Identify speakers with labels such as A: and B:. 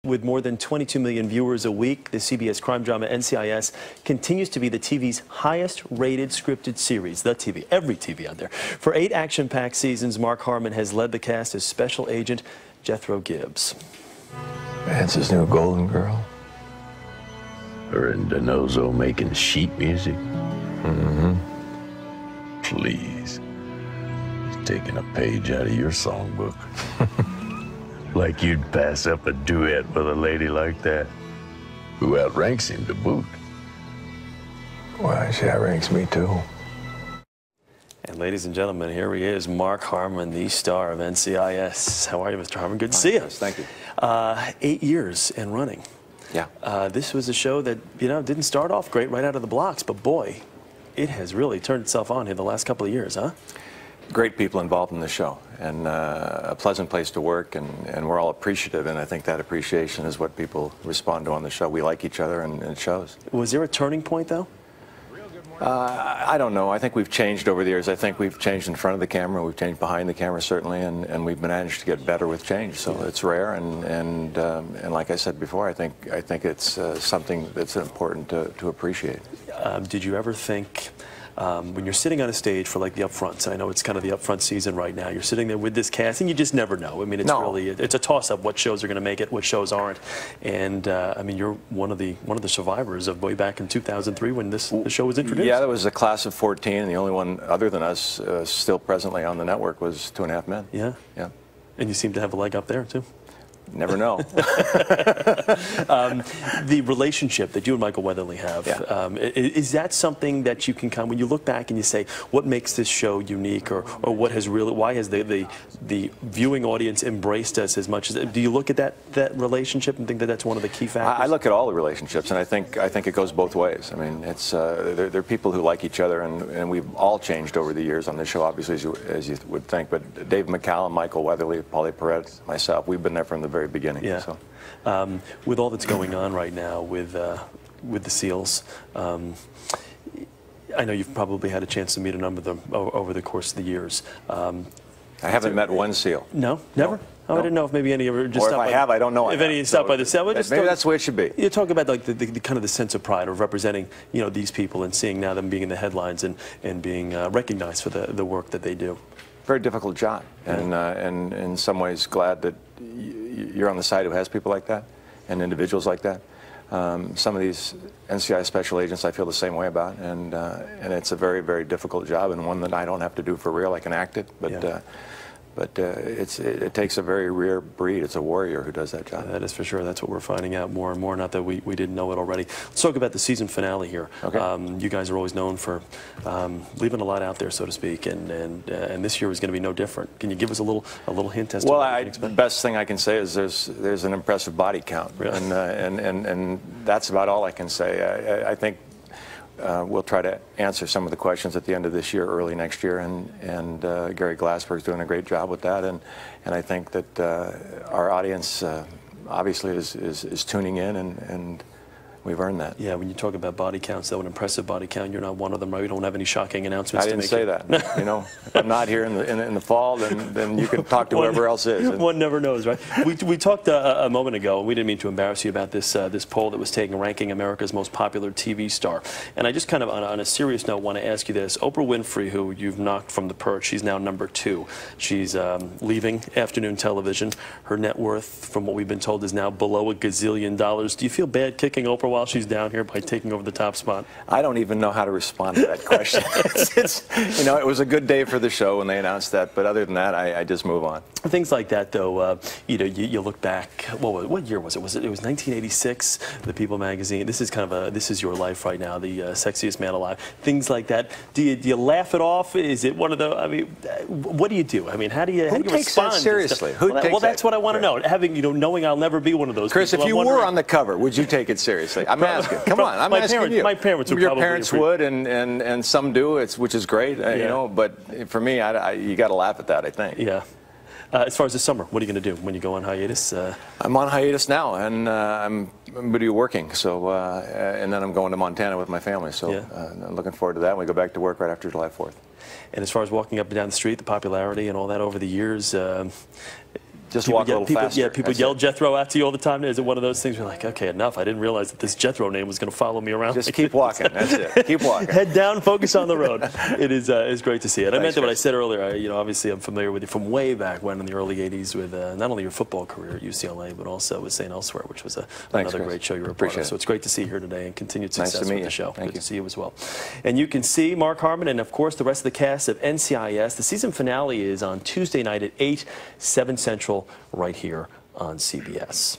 A: With more than 22 million viewers a week, the CBS crime drama NCIS continues to be the TV's highest-rated scripted series, every TV out there. For 8 action-packed seasons, Mark Harmon has led the cast as Special Agent Jethro Gibbs.
B: Vance's new golden girl.
C: Or in Denozo making sheet music.
B: Mm-hmm.
C: Please. He's taking a page out of your songbook. Like you'd pass up a duet with a lady like that, who outranks him to boot.
B: Well, she outranks me too.
A: And ladies and gentlemen, here he is, Mark Harmon, the star of NCIS. How are you, Mr. Harmon? Good to see you.
D: Thank you.
A: 8 years and running.
D: Yeah.
A: This was a show that, didn't start off great right out of the blocks, but boy, it has really turned itself on here the last couple of years, huh?
D: Great people involved in the show, and a pleasant place to work, and we're all appreciative, and I think that appreciation is what people respond to on the show. We like each other, and it shows.
A: Was there a turning point, though?
D: I don't know. I think we've changed over the years. I think we've changed in front of the camera. We've changed behind the camera, certainly, and we've managed to get better with change. So it's rare, and like I said before, I think it's something that's important to appreciate.
A: Did you ever think, when you're sitting on a stage for like the upfronts, I know it's kind of the upfront season right now, you're sitting there with this cast and you just never know. I mean, it's a toss-up what shows are going to make it, what shows aren't. And I mean, you're one of the survivors of way back in 2003 when the show was introduced.
D: Yeah, that was a class of 14, and the only one other than us still presently on the network was 2.5 Men.
A: Yeah.
D: Yeah.
A: And you seem to have a leg up there too.
D: Never know.
A: The relationship that you and Michael Weatherly have, is that something that you can when you look back and you say, what makes this show unique, or what has really, why has the viewing audience embraced us as much as, do you look at that relationship and think that that's one of the key factors?
D: I look at all the relationships, and I think it goes both ways. I mean, it's they're people who like each other, and we've all changed over the years on this show, obviously, as you would think. But Dave McCallum, Michael Weatherly, Paulie Perez, myself, we've been there from the very beginning.
A: Yeah.
D: So.
A: With all that's going on right now with the SEALs, I know you've probably had a chance to meet a number of them over the course of the years.
D: I haven't met one SEAL.
A: No, never.
D: No.
A: Oh, I didn't know if maybe any ever just.
D: Or if I have, I don't know.
A: If any stopped by the cell,
D: maybe that's the way it should be.
A: You talk about like the kind of the sense of pride of representing, these people and seeing now them being in the headlines and being recognized for the work that they do.
D: Very difficult job, and in some ways glad that you're on the side who has people like that and individuals like that. Some of these NCIS special agents I feel the same way about, and it's a very, very difficult job, and one that I don't have to do for real. I can act it, but it takes a very rare breed. It's a warrior who does that job.
A: That is for sure. That's what we're finding out more and more. Not that we didn't know it already. Let's talk about the season finale here.
D: Okay.
A: You guys are always known for leaving a lot out there, so to speak, and this year was going to be no different. Can you give us a little hint as to what you can expect?
D: The best thing I can say is there's an impressive body count,
A: really?
D: and that's about all I can say. I think. We'll try to answer some of the questions at the end of this year, early next year, and Gary Glassberg's doing a great job with that, and I think that our audience obviously is tuning in, and we've earned that.
A: Yeah, when you talk about body counts, though, an impressive body count, you're not one of them, right? We don't have any shocking announcements to make.
D: I didn't say that. If I'm not here in the fall, then you can talk to whoever else is.
A: One never knows, right? We talked a moment ago, we didn't mean to embarrass you about this poll that was taken ranking America's most popular TV star. And I just kind of, on a serious note, want to ask you this. Oprah Winfrey, who you've knocked from the perch, she's now number 2. She's leaving afternoon television. Her net worth, from what we've been told, is now below $1 gazillion. Do you feel bad kicking Oprah while she's down here by taking over the top spot?
D: I don't even know how to respond to that question. It was a good day for the show when they announced that, but other than that, I just move on.
A: Things like that, though, you look back. What year was it? It was 1986. The People magazine. This is kind of this is your life right now. The sexiest man alive. Things like that. Do you laugh it off? Is it one of the? I mean, what do you do? I mean, how do you respond?
D: That seriously? Who takes
A: well, that's what I want to know. Having knowing I'll never be one of those.
D: Chris,
A: people,
D: if you were on the cover, would you take it seriously? I'm asking. Come on, I'm asking you.
A: My parents would.
D: Your parents would, and some do. Which is great, But for me, you got to laugh at that. I think.
A: Yeah. As far as the summer, what are you going to do when you go on hiatus?
D: I'm on hiatus now, and I'm going to be working. So, and then I'm going to Montana with my family. So, I'm looking forward to that. We go back to work right after July 4th.
A: And as far as walking up and down the street, the popularity and all that over the years,
D: Just walk a little faster.
A: Yeah, people yell Jethro at you all the time. Is it one of those things where you're like, okay, enough. I didn't realize that this Jethro name was going to follow me around.
D: Just keep walking. That's it. Keep walking.
A: Head down, focus on the road. It's great to see it. I meant that what I
D: Chris.
A: said earlier. You know, obviously I'm familiar with you from way back when in the early 80s with not only your football career at UCLA, but also with St. Elsewhere, which was another
D: Chris.
A: great show you were a part
D: Appreciate
A: of. So it's great to see you here today and continued
D: Nice
A: success
D: to meet
A: with the
D: you.
A: show.
D: Thank
A: Good
D: you.
A: to see you as well. And you can see Mark Harmon and, of course, the rest of the cast of NCIS. The season finale is on Tuesday night at 8, 7 Central, right here on CBS.